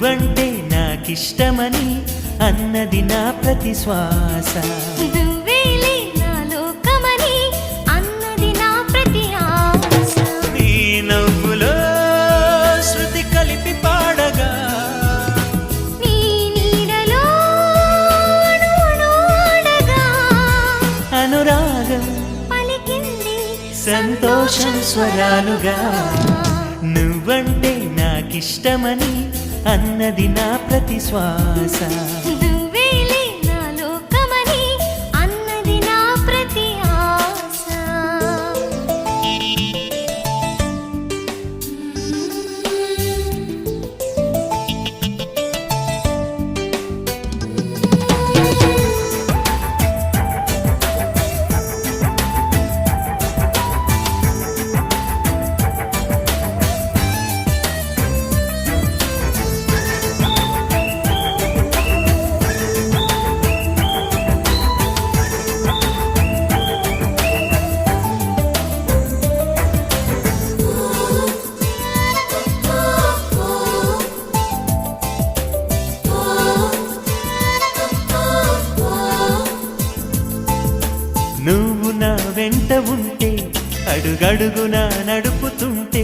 నువ్వంటే నాకిష్టమని అన్నది నా ప్రతి శ్వాస. నువ్వేలే నా లోకమని అన్నది నా ప్రతి ఆశ. నీ నవ్వులో శృతి కలిపి పాడగా నీ నీడలో అణువణు ఆడగా అనురాగం పలికింది సంతోషం స్వరాలుగా. నువ్వంటే నాకిష్టమని అన్నది నా ప్రతి శ్వాస. నువ్వేలే నా లోకమని అన్నది నా ప్రతి ఆశ. నువ్వు నా వెంట ఉంటే అడుగడుగునా నడుపుతుంటే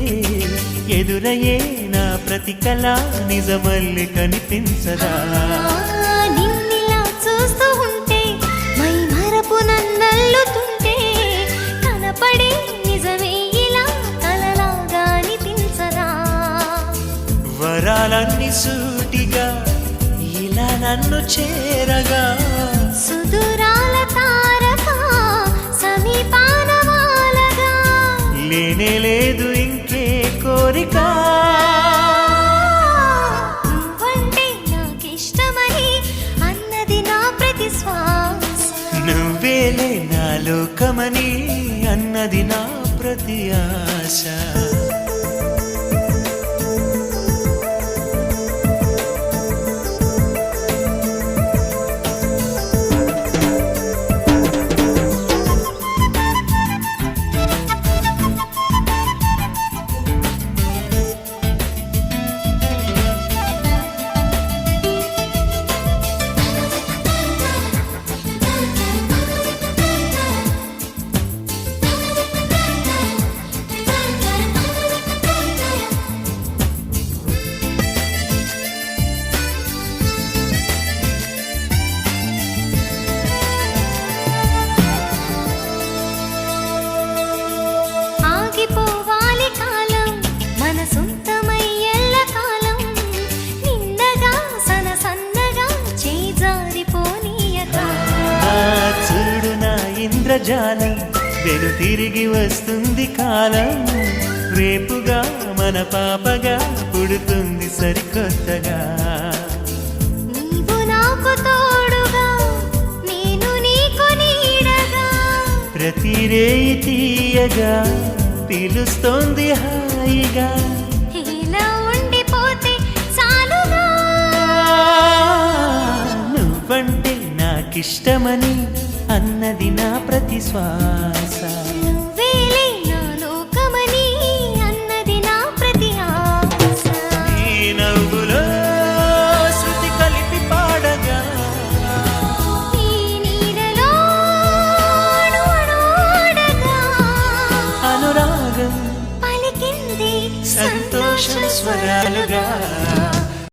ఎదురయ్యే నా ప్రతి కళ నిజమల్లి కనిపించదా. నిన్నిలా చూస్తూ ఉంటే మై మరపు నన్నల్లుతుంటే కనపడే నిజమే ఇలా కలలాగా అనిపించదా. వరాలన్నీ సూటిగా ఇలా నన్ను చేరగా సుదూరాల తారక సమీపాన వాలగా లేనే లేదు ఇంకే కోరిక. నువ్వంటే నాకిష్టమని అన్నది నా ప్రతి శ్వాస. నువ్వేలే నా లోకమని అన్నది నా ప్రతి ఆశ. ఆగిపోవాలి కాలం మన సొంతమై ఎల్లకాలం నిన్నగా సన్నగా చేజారిపోనీయక. చూడు నా ఇంద్రజాలం వెను తిరిగి వస్తుంది కాలం. రేపుగా మన పాపగా పుడుతుంది సరికొత్తగా. నీవు నాకు తోడుగా నేను నీకు నీడగా ప్రతి రేయి తీయగా పిలుస్తోంది హాయిగా. ఇలా ఉండిపోతే చాలుగా. నువ్వంటే నాకిష్టమని అన్నది నా ప్రతి శ్వాస.